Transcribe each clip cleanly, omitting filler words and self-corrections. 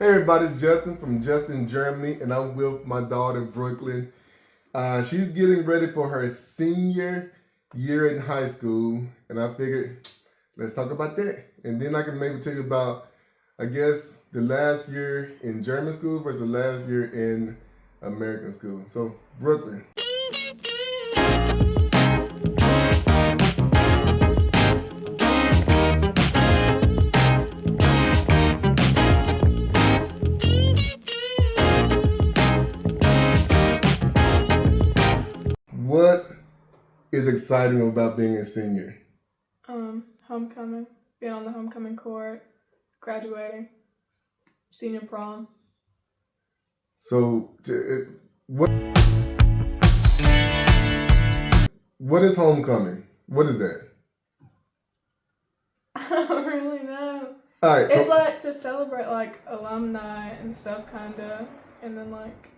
Hey everybody, it's Justin from Justin, Germany, and I'm with my daughter, Brooklen. She's getting ready for her senior year in high school, and I figured, let's talk about that. And then I can maybe tell you about, I guess, the last year in German school versus the last year in American school. So, Brooklen. What is exciting about being a senior? Homecoming, being on the homecoming court, graduating, senior prom. So, what is homecoming? What is that? I don't really know. All right. It's like to celebrate like alumni and stuff, kinda, and then like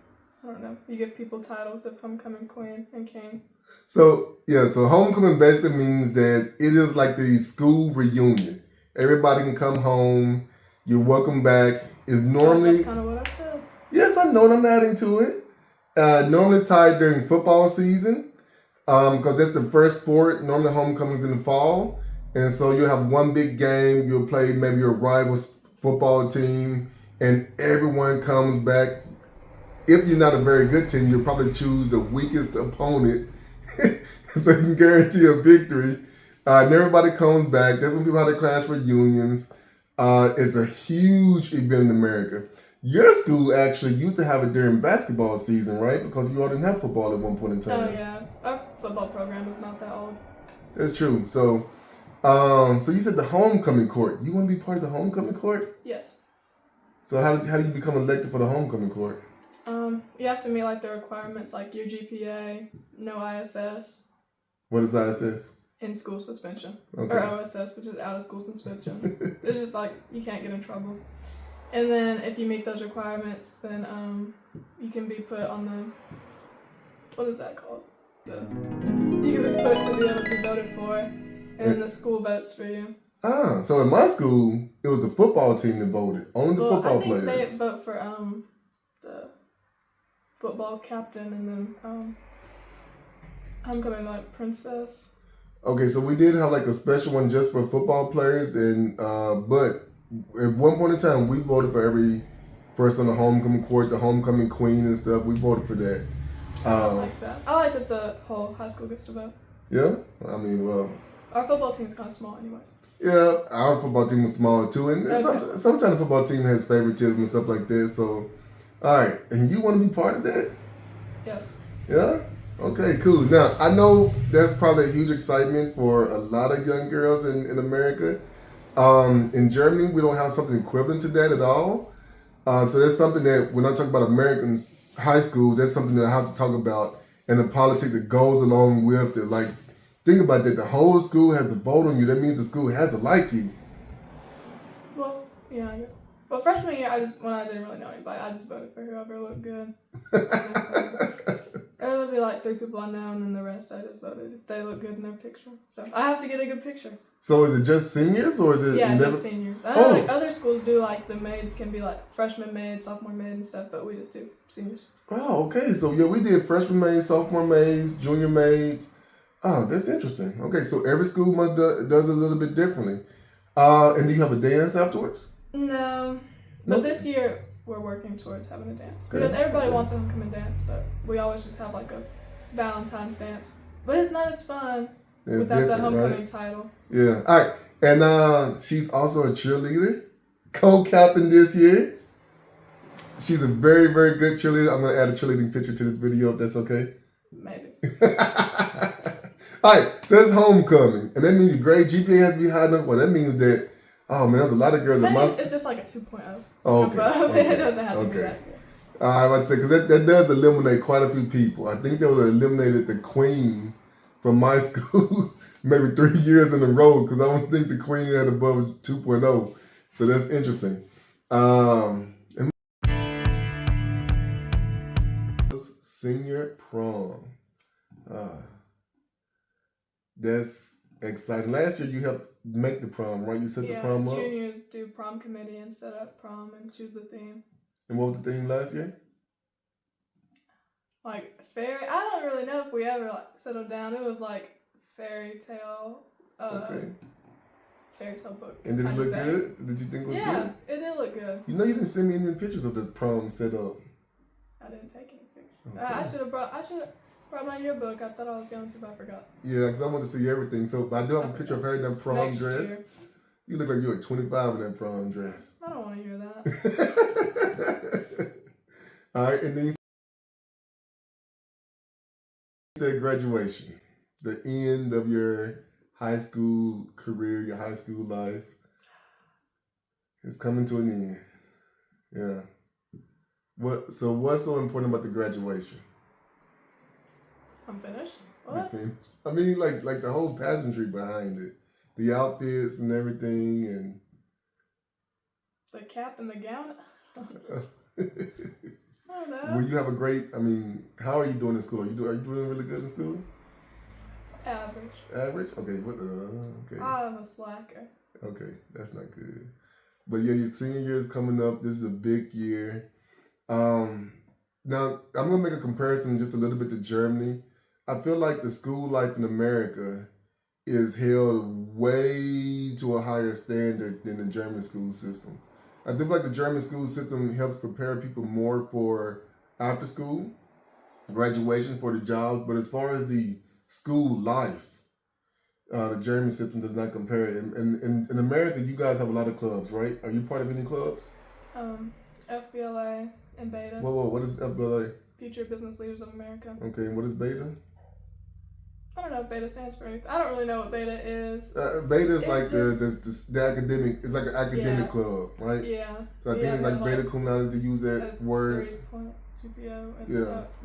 I don't know, you give people titles of homecoming queen and king. So homecoming basically means that it is like the school reunion. Everybody can come home. You're welcome back. It's normally That's kind of what I said. Yes, I know, and I'm adding to it. Normally it's tied during football season, because that's the first sport. Normally homecoming's in the fall, and so you'll have one big game. You'll play maybe your rival's football team, and everyone comes back. If you're not a very good team, you'll probably choose the weakest opponent so you can guarantee a victory. And everybody comes back. That's when people have their class reunions. It's a huge event in America. Your school actually used to have it during basketball season, right? Because you all didn't have football at one point in time. Oh yeah, our football program is not that old. That's true. So you said the homecoming court. You want to be part of the homecoming court? Yes. So how do you become elected for the homecoming court? You have to meet like the requirements, like your GPA, no ISS. What is ISS? In school suspension. Okay. Or OSS, which is out of school suspension. It's just like you can't get in trouble. And then if you meet those requirements, then you can be put on the, what is that called? You can be put to be able to be voted for, and then the school votes for you. So in my school, it was the football team that voted. Only the football players. I think they vote for the football captain, and then homecoming like princess. Okay, so we did have like a special one just for football players, and but at one point in time, we voted for every person on the homecoming court, the homecoming queen and stuff. We voted for that. I like that. I like that the whole high school gets to vote. Yeah, I mean, well, our football team's kind of small, anyways. Yeah, our football team was small too, and Okay. sometimes the football team has favoritism and stuff like that. So, all right, and you want to be part of that? Yes. Yeah. Okay, cool. Now, I know that's probably a huge excitement for a lot of young girls in America. In Germany, we don't have something equivalent to that at all. So that's something that when I talk about Americans, high school, that's something that I have to talk about, and the politics that goes along with it. Like, think about that. The whole school has to vote on you. That means the school has to like you. Well, yeah, I guess. Well, freshman year, when I didn't really know anybody, I just voted for whoever looked good. There would be like 3 people I know, and then the rest I just voted if they look good in their picture. So I have to get a good picture. So is it just seniors or is it? Yeah, just seniors. I know like other schools do like the maids can be like freshman maid, sophomore maid and stuff, but we just do seniors. Oh, okay. So yeah, we did freshman maids, sophomore maids, junior maids. Oh, that's interesting. Okay, so every school does it a little bit differently. And do you have a dance afterwards? No. But this year we're working towards having a dance. Because everybody wants a homecoming dance, but we always just have like a Valentine's dance. But it's not as fun without the homecoming title. Yeah. All right. And she's also a cheerleader, co-captain this year. She's a very, very good cheerleader. I'm going to add a cheerleading picture to this video if that's okay. Maybe. All right. So that's homecoming. And that means your grade GPA has to be high enough. Well, that means that, oh man, there's a lot of girls at my school. It's just like a 2.0. Oh, okay. Above. It doesn't have to be that good. I was about to say, because that does eliminate quite a few people. I think they would have eliminated the queen from my school maybe 3 years in a row, because I don't think the queen had above 2.0. So that's interesting. Senior prom. That's Exciting. Last year you helped make the prom, right? You set the prom up. Juniors do prom committee and set up prom and choose the theme. And what was the theme last year? Like fairy. I don't really know if we ever settled down. It was like fairy tale. Okay. Fairy tale book. And did it look good? Did you think it was good? Yeah, it did look good. You know you didn't send me any pictures of the prom set up. I didn't take any pictures. Okay. I should have brought my yearbook. I thought I was going to, but I forgot. Yeah, because I want to see everything. So, but I do have a picture of her in that prom Next dress. year. You look like you were 25 in that prom dress. I don't want to hear that. All right, and then you said graduation, the end of your high school career, your high school life. It's coming to an end. Yeah. What's so important about the graduation? I'm finished. What? I mean, like the whole pageantry behind it, the outfits and everything, and the cap and the gown. I don't know. Will you have a great? I mean, how are you doing in school? Are you doing really good in school? Average. Average? Okay. What? Okay. I'm a slacker. Okay, that's not good. But yeah, your senior year is coming up. This is a big year. Now I'm gonna make a comparison just a little bit to Germany. I feel like the school life in America is held way to a higher standard than the German school system. I do feel like the German school system helps prepare people more for after school, graduation, for the jobs. But as far as the school life, the German system does not compare it. In America, you guys have a lot of clubs, right? Are you part of any clubs? FBLA and Beta. Whoa, what is FBLA? Future Business Leaders of America. Okay, and what is Beta? I don't know if Beta stands for anything. I don't really know what Beta is. Beta is like the academic. It's like an academic club, right? Yeah. So I think it's like Beta cum laude to use that words.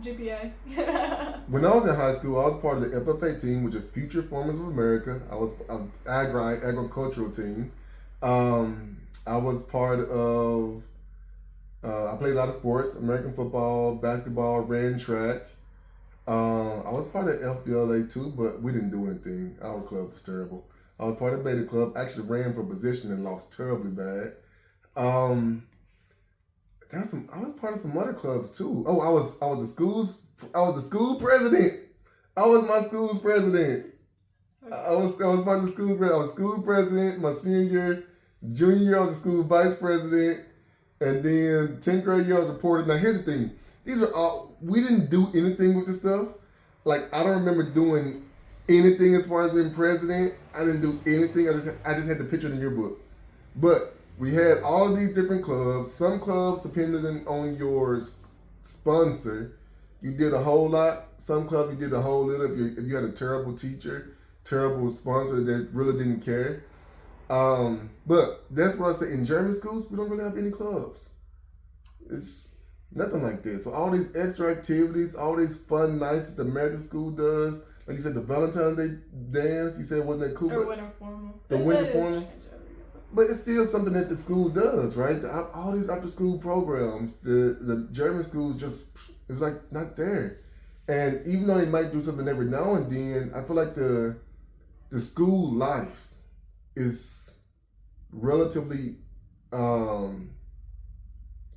GPA. When I was in high school, I was part of the FFA team, which is Future Farmers of America. I was an agricultural team. I was part of. I played a lot of sports: American football, basketball, ran track. I was part of FBLA too, but we didn't do anything. Our club was terrible. I was part of Beta Club. Actually ran for position and lost terribly bad. I was part of some other clubs too. Oh, I was the school president. I was my school's president. I was part of the school president. I was school president my senior year. Junior year, I was the school vice president. And then 10th grade year, I was reported. Now, here's the thing. We didn't do anything with this stuff. Like, I don't remember doing anything as far as being president. I didn't do anything. I just had the picture in the yearbook. But we had all of these different clubs. Some clubs, depending on your sponsor, you did a whole lot. Some clubs, you did a whole little. If you had a terrible teacher, terrible sponsor that really didn't care. But that's what I say. In German schools, we don't really have any clubs. It's nothing like this. So all these extra activities, all these fun nights that the American school does, like you said, the Valentine's Day dance, you said wasn't that cool? Or winter formal. The winter formal. But it's still something that the school does, right? All these after school programs, the German schools just, it's like not there. And even though they might do something every now and then, I feel like the school life is relatively,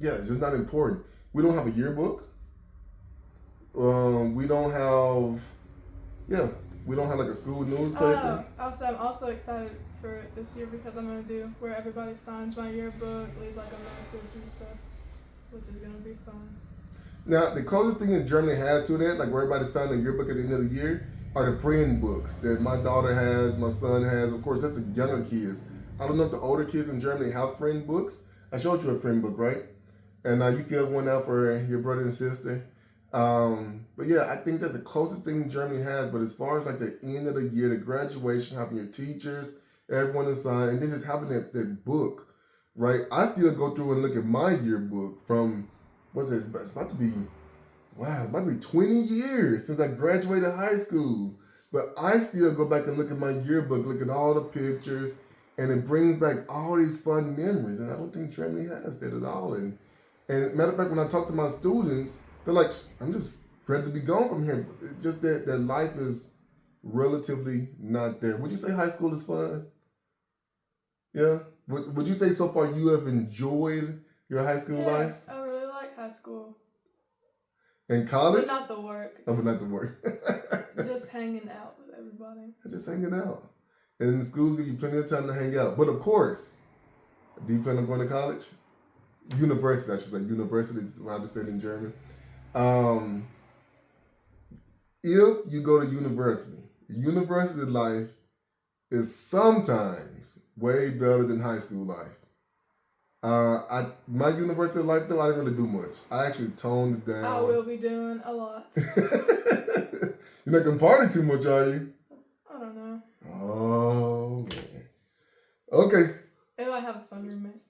it's just not important. We don't have a yearbook. We don't have like a school newspaper. Also, I'm also excited for this year because I'm going to do where everybody signs my yearbook, leaves like a message and stuff, which is going to be fun. Now, the closest thing that Germany has to that, like where everybody signs a yearbook at the end of the year, are the friend books that my daughter has, my son has. Of course, that's the younger kids. I don't know if the older kids in Germany have friend books. I showed you a friend book, right? And you filled one out for your brother and sister. But yeah, I think that's the closest thing Germany has. But as far as like the end of the year, the graduation, having your teachers, everyone to sign, and then just having that book, right? I still go through and look at my yearbook from, it's about to be 20 years since I graduated high school. But I still go back and look at my yearbook, look at all the pictures, and it brings back all these fun memories. And I don't think Germany has that at all. And matter of fact, when I talk to my students, they're like, I'm just ready to be gone from here. Just that life is relatively not there. Would you say high school is fun? Yeah. Would you say so far you have enjoyed your high school life? I really like high school. And college? But not the work. Oh, but not the work. Just hanging out with everybody. Just hanging out. And schools give you plenty of time to hang out. But of course, do you plan on going to college? University, I should say. University is how to say it in German. If you go to university life is sometimes way better than high school life. My university life though, I didn't really do much. I actually toned it down. I will be doing a lot. You're not gonna party too much, are you? I don't know. Oh man. Okay. If I have a fun roommate.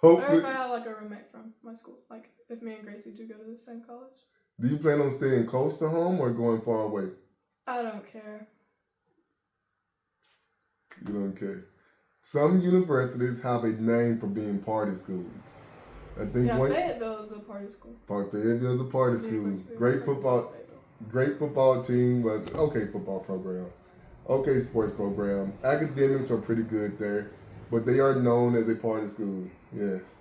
Hopefully. Or if I have like a roommate from my school. Like if me and Gracie do go to the same college. Do you plan on staying close to home or going far away? I don't care. You don't care. Some universities have a name for being party schools. I think Fayetteville is a party school. Fayetteville is a party school. Great football team, but okay football program. Okay sports program. Academics are pretty good there, but they are known as a party school. Yes.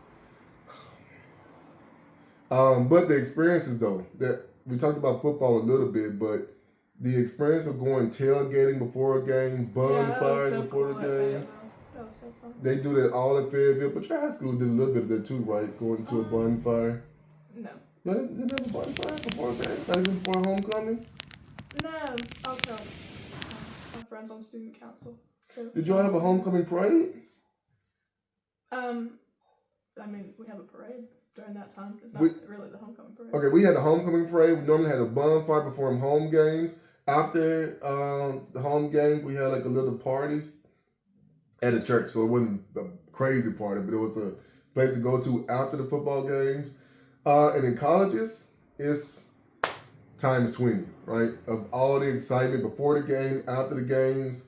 But the experiences though, that we talked about football a little bit, but the experience of going tailgating before a game, bonfires before the game. That was so fun. They do that all at Fayetteville, but your high school did a little bit of that too, right? Going to a bonfire. No. You didn't have a bonfire before a game? Not even before homecoming? No. I'll tell my friends on student council. Did y'all have a homecoming parade? I mean, we have a parade during that time. It's not really the homecoming parade. Okay, we had a homecoming parade. We normally had a bonfire before home games. After the home game, we had like a little parties at a church. So it wasn't a crazy party, but it was a place to go to after the football games. And in colleges, it's times 20, right? Of all the excitement before the game, after the games.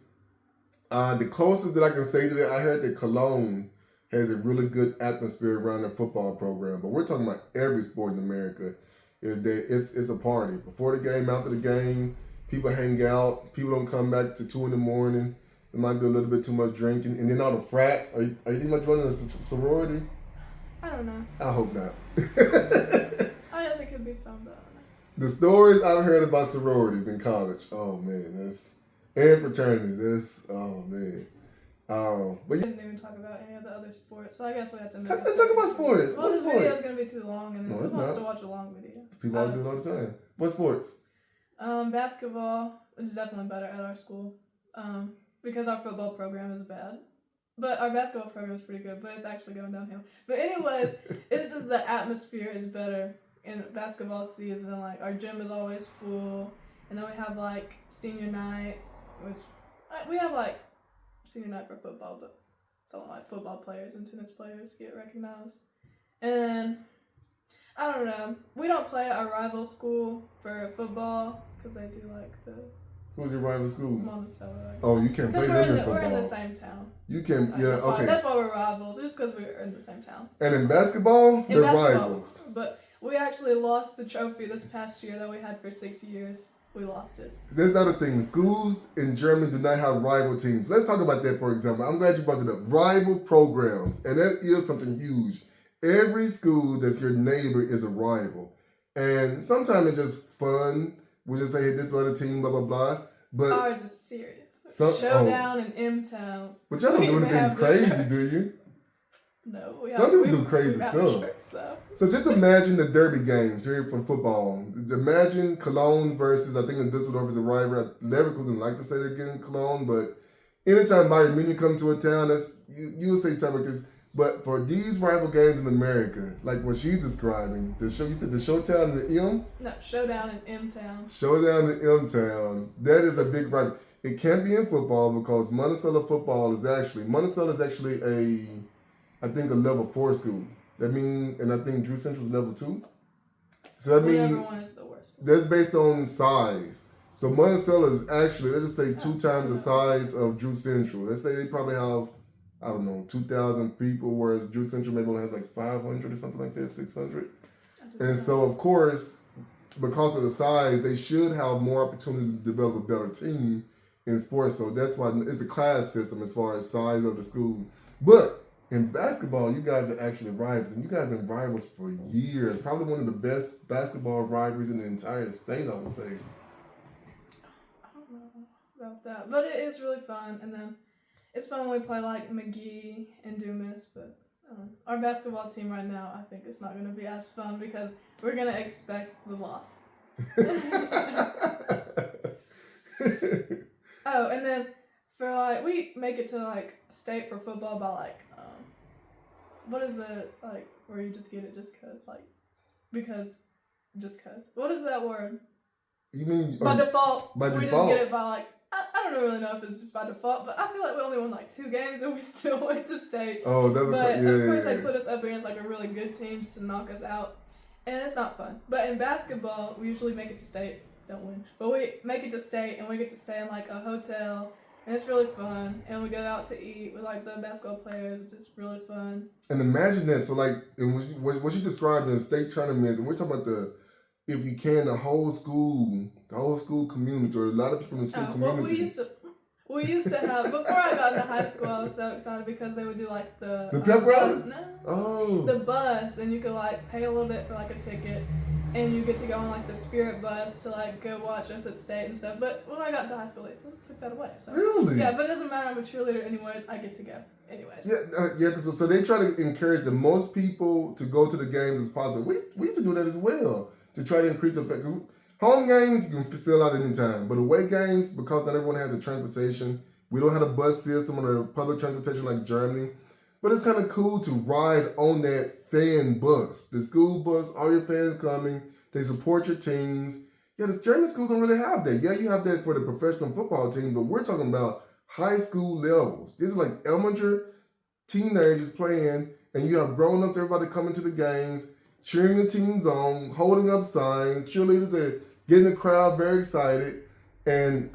The closest that I can say to that, I heard that Cologne has a really good atmosphere around their football program. But we're talking about every sport in America. It's a party. Before the game, after the game, people hang out. People don't come back to 2 a.m. There might be a little bit too much drinking. And then all the frats. Are you thinking about joining a sorority? I don't know. I hope not. I guess it could be fun, but I don't know. The stories I've heard about sororities in college. Oh, man. And fraternities. Oh, man. But we didn't even talk about any of the other sports, so I guess we have to move. Let's talk about sports. Well, this video is going to be too long, and then who wants to watch a long video? People all do it all the time. What sports? Basketball is definitely better at our school, because our football program is bad. But our basketball program is pretty good, but it's actually going downhill. But anyways, it's just the atmosphere is better in basketball season. Like, our gym is always full, and then we have, like, senior night, which, we have, like, senior night for football, but it's all like football players and tennis players get recognized. And I don't know, we don't play at our rival school for football because they do like the. Who's your rival school? Monticello. Oh, you can't play them in football. We're in the same town. You can, okay. That's why we're rivals, just because we're in the same town. And in basketball, they're rivals. But we actually lost the trophy this past year that we had for 6 years. We lost it. There's another thing. Schools in Germany do not have rival teams. Let's talk about that, for example. I'm glad you brought it up. Rival programs. And that is something huge. Every school that's your neighbor is a rival. And sometimes it's just fun. We just say, hey, this is other team, blah, blah, blah. But ours is serious. Showdown in M-Town. But y'all don't do anything crazy, do you? No. Some people do crazy stuff. So just imagine the derby games here for football. Imagine Cologne versus, I think in Dusseldorf is a rival. Leverkusen like to say they're getting Cologne, but anytime Bayern Munich come to a town, you'll say something like this. But for these rival games in America, like what she's describing, you said the Showtown in the M? No, Showdown in M-Town. Showdown in M-Town. That is a big rival. It can't be in football because Monticello is actually I think a level 4 school. That means, and I think Drew Central is level 2. So that means everyone is the worst. That's based on size. So Monticello is actually, let's just say 2 times the size of Drew Central. Let's say they probably have, 2,000 people, whereas Drew Central maybe only has like 500 or something like that, 600. And so of course, because of the size, they should have more opportunity to develop a better team in sports. So that's why it's a class system as far as size of the school. But in basketball, you guys are actually rivals, and you guys have been rivals for years. Probably one of the best basketball rivalries in the entire state, I would say. I don't know about that, but it is really fun. And then it's fun when we play like McGee and Dumas, but our basketball team right now, I think it's not going to be as fun because we're going to expect the loss. Oh, and then for like, we make it to like state for football by like, what is it, like, where you just get it just cause, like, just cause. What is that word? You mean by default? By we default. just get it by like, I don't really know if it's just by default, but I feel like we only won like 2 games and we still went to state. Oh, that was but yeah, of course yeah. they put us up against like a really good team just to knock us out, and it's not fun. But in basketball, we usually make it to state, don't win, but we make it to state and we get to stay in like a hotel, and it's really fun. And we go out to eat with like the basketball players, which is really fun. And imagine that. So like, and what you described in state tournaments, and we're talking about if you can, the whole school community, or a lot of people in the school community. Well, we used to have, before I got into high school, I was so excited because they would do like the pep rallies? No. Oh. The bus, and you could like pay a little bit for like a ticket, and you get to go on like the spirit bus to like go watch us at state and stuff. But when I got into high school, they took that away. So. Really? Yeah, but it doesn't matter. I'm a cheerleader anyways. I get to go anyways. Yeah, so they try to encourage the most people to go to the games as possible. We used to do that as well, to try to increase the effect. Home games, you can still out anytime. But away games, because not everyone has the transportation, we don't have a bus system or a public transportation like Germany. But it's kind of cool to ride on that fan bus. The school bus, all your fans coming, they support your teams. Yeah, the German schools don't really have that. Yeah, you have that for the professional football team, but we're talking about high school levels. This is like elementary teenagers playing, and you have grown-ups, everybody coming to the games, cheering the teams on, holding up signs. Cheerleaders are getting the crowd very excited. And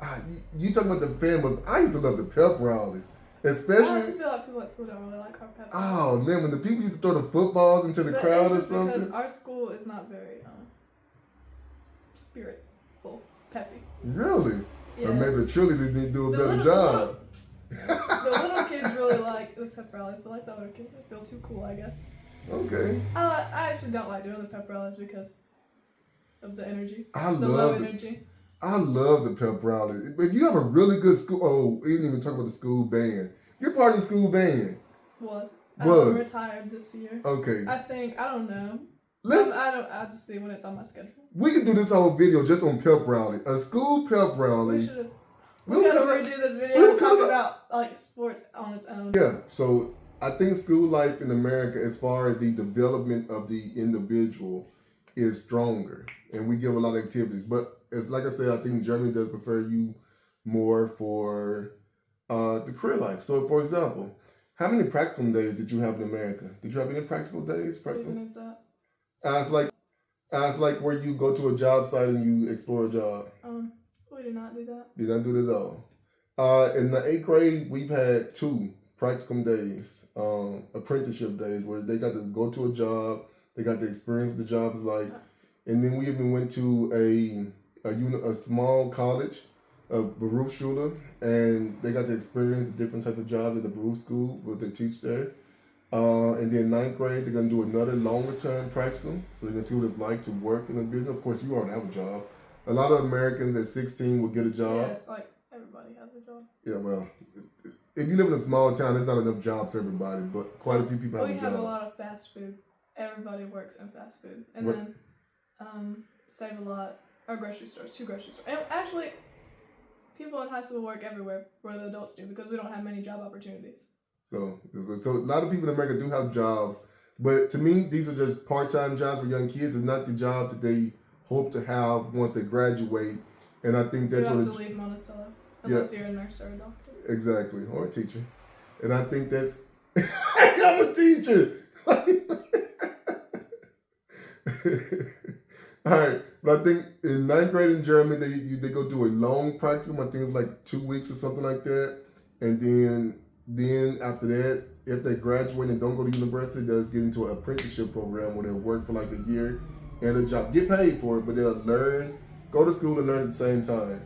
you talk about the fan bus. I used to love the pep rallies. Especially, I feel like people at school don't really like our pep oh rallies. man, when the people used to throw the footballs into the crowd or something. Because our school is not very spiritful, peppy. Really? Yeah. Or maybe the cheerleaders need to do a better job. The little kids really like the pep rallies, but like the older kids, they feel too cool, I guess. Okay. I actually don't like doing the pep rallies because of the energy. I low energy. I love the pep rally. If you have a really good school, we didn't even talk about the school band. You're part of the school band. Was. Was. I'm retired this year. Okay. I don't know. I'll just see when it's on my schedule. We could do this whole video just on pep rally. A school pep rally. We gotta redo this video and talk about like sports on its own. Yeah, so I think school life in America, as far as the development of the individual, is stronger, and we give a lot of activities. But it's like I said, I think Germany does prefer you more for the career life. So, for example, how many practicum days did you have in America? Did you have any practical days? Even that. It's like where you go to a job site and you explore a job. We did not do that. Did not do that at all. In the 8th grade, we've had 2 practicum days, apprenticeship days, where they got to go to a job, they got to experience what the job is like, and then we even went to a small college, a Berufsschule, and they got to experience the different types of jobs at the Beruf school, what they teach there. And then 9th grade, they're going to do another longer term practicum, so they can see what it's like to work in a business. Of course, you already have a job. A lot of Americans at 16 will get a job. Yeah, it's like everybody has a job. Yeah, well, if you live in a small town, there's not enough jobs for everybody, but quite a few people have a job. We have a lot of fast food. Everybody works in fast food. And then Save a Lot, or grocery stores, 2 grocery stores. And actually, people in high school work everywhere where the adults do because we don't have many job opportunities. So a lot of people in America do have jobs, but to me, these are just part-time jobs for young kids. It's not the job that they hope to have once they graduate, and I think that's you what have to leave Monticello unless you're a nurse or a doctor. Exactly, or a teacher, and I think that's I'm a teacher. All right, but I think in 9th grade in Germany, they go do a long practicum. I think it's like 2 weeks or something like that, and then after that, if they graduate and don't go to university, they just get into an apprenticeship program where they work for like a year, and a job. Get paid for it, but they'll go to school and learn at the same time.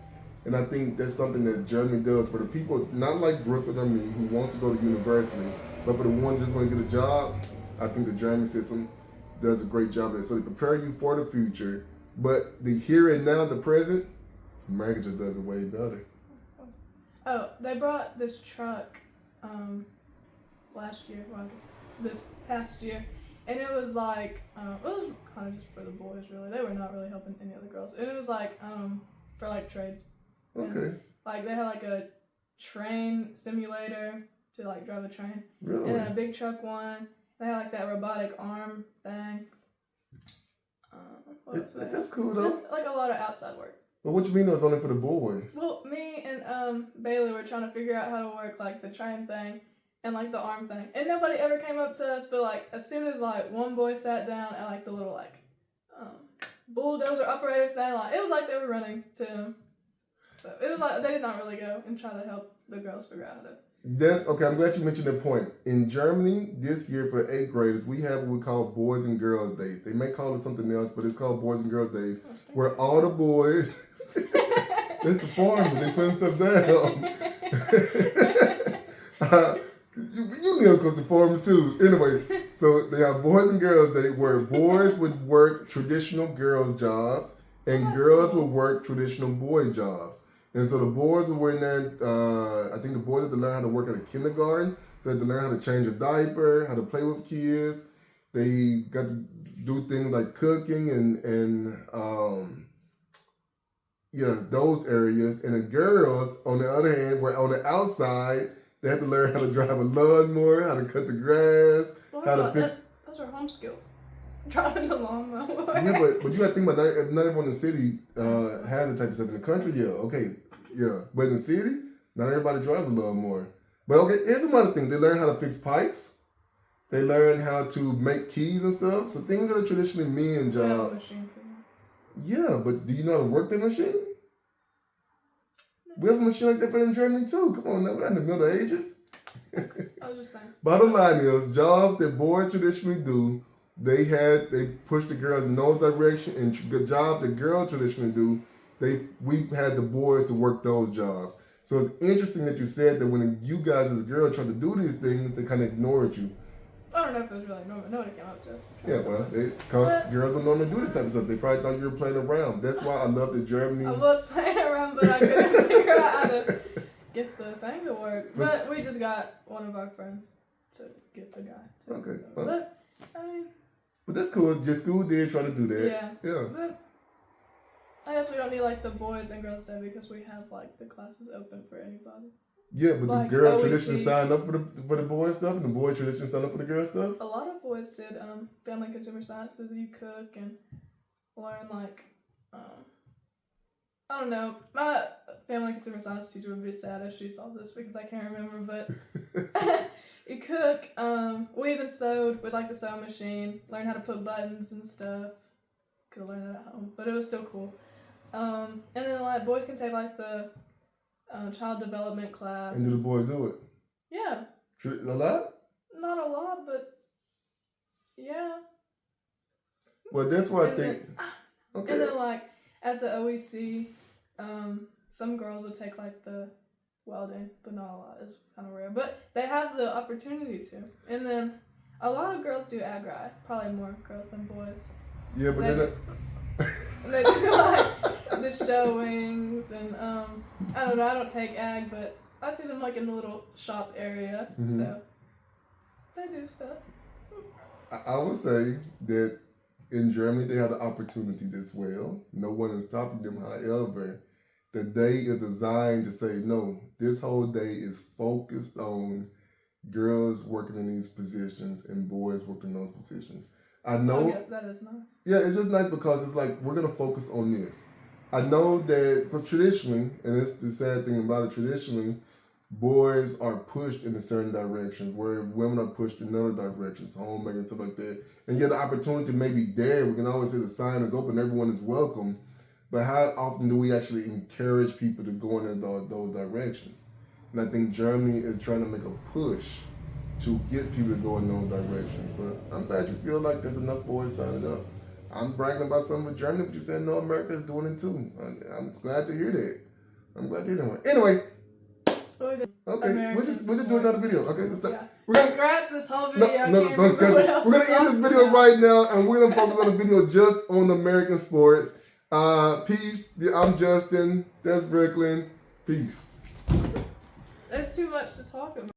And I think that's something that Germany does for the people, not like Brooklen or me, who want to go to university, but for the ones who just want to get a job. I think the German system does a great job of it. So they prepare you for the future, but the here and now, the present, America just does it way better. Oh, they brought this truck last year, well, this past year, and it was like, it was kind of just for the boys, really. They were not really helping any other girls. And it was like, for like trades. Okay. And, like, they had like a train simulator to like drive a train. Really? And then a big truck one. They had like that robotic arm thing. That's cool though. Just like a lot of outside work. But what you mean it was only for the boys? Well, me and Bailey were trying to figure out how to work like the train thing and like the arm thing, and nobody ever came up to us. But like as soon as like one boy sat down and like the little like bulldozer operator thing, like it was like they were running to him. So it was like they did not really go and try to help the girls figure out how to. That's okay. I'm glad you mentioned that point. In Germany, this year for the 8th graders, we have what we call Boys and Girls Day. They may call it something else, but it's called Boys and Girls Days, where all the boys. It's the farm, they putting stuff down. You know, because the farms too. Anyway, so they have Boys and Girls Day, where boys would work traditional girls' jobs and girls would work traditional boy jobs. And so the boys were in there, I think the boys had to learn how to work at a kindergarten. So they had to learn how to change a diaper, how to play with kids. They got to do things like cooking and those areas. And the girls, on the other hand, were on the outside. They had to learn how to drive a lawnmower, how to cut the grass, how to fix. Those are home skills. Driving the lawnmower. Yeah, but you got to think about not everyone in the city has the type of stuff. In the country, but in the city, not everybody drives a lawnmower. But okay, here's another thing: they learn how to fix pipes. They learn how to make keys and stuff. So things that are traditionally men jobs. Yeah, but do you know how to work that machine? We have a machine like that in Germany too. Come on, now, we're not in the Middle Ages. I was just saying. Bottom line is, jobs that boys traditionally do, they pushed the girls in those direction, and the job that girls traditionally do, we had the boys to work those jobs. So it's interesting that you said that when you guys as girls tried to do these things, they kind of ignored you. I don't know if it was really normal. Nobody came up to us. Yeah, well, because girls don't normally do this type of stuff. They probably thought you were playing around. That's why I love that Germany. I was playing around, but I couldn't figure out how to get the thing to work. But we just got one of our friends to get the guy to. Okay. But, I mean. But that's cool. Your school did try to do that. Yeah. But I guess we don't need like the Boys and Girls Day because we have like the classes open for anybody. Yeah, but like the girls traditionally signed up for the boy stuff, and the boys traditionally signed up for the girl stuff. A lot of boys did family and consumer sciences. You cook and learn like I don't know. My family and consumer science teacher would be sad if she saw this because I can't remember. But you cook. We even sewed with like the sewing machine. Learned how to put buttons and stuff. Could have learned that at home, but it was still cool. And then like boys can take like the child development class. And do the boys do it? Yeah. A lot? Not a lot, but yeah. Well, that's what I think. Okay. And then like at the OEC, some girls would take like the welding, but not a lot. It's kind of rare. But they have the opportunity to. And then a lot of girls do agri. Probably more girls than boys. Yeah, but they do like the showings and I don't know. I don't take ag, but I see them like in the little shop area, so they do stuff. I would say that in Germany they have the opportunity as well. No one is stopping them. However, the day is designed to say no. This whole day is focused on girls working in these positions and boys working in those positions. I know that is nice. Yeah, it's just nice because it's like we're gonna focus on this. I know that because traditionally, and it's the sad thing about it, traditionally, boys are pushed in a certain directions where women are pushed in other directions, homemaking and stuff like that. And yet the opportunity may be there. We can always say the sign is open, everyone is welcome. But how often do we actually encourage people to go in those directions? And I think Germany is trying to make a push to get people to go in those directions. But I'm glad you feel like there's enough boys signing up. I'm bragging about something with Germany, but you said no, America is doing it too. I'm glad to hear that. I'm glad to hear that. Anyway. Okay, we'll just do another video. Okay, let's stop. Yeah. We're gonna Scratch this whole video. no, don't scratch it. We're gonna end this video right now, and we're gonna focus on the video just on American sports. Peace. I'm Justin. That's Brooklen. Peace. There's too much to talk about.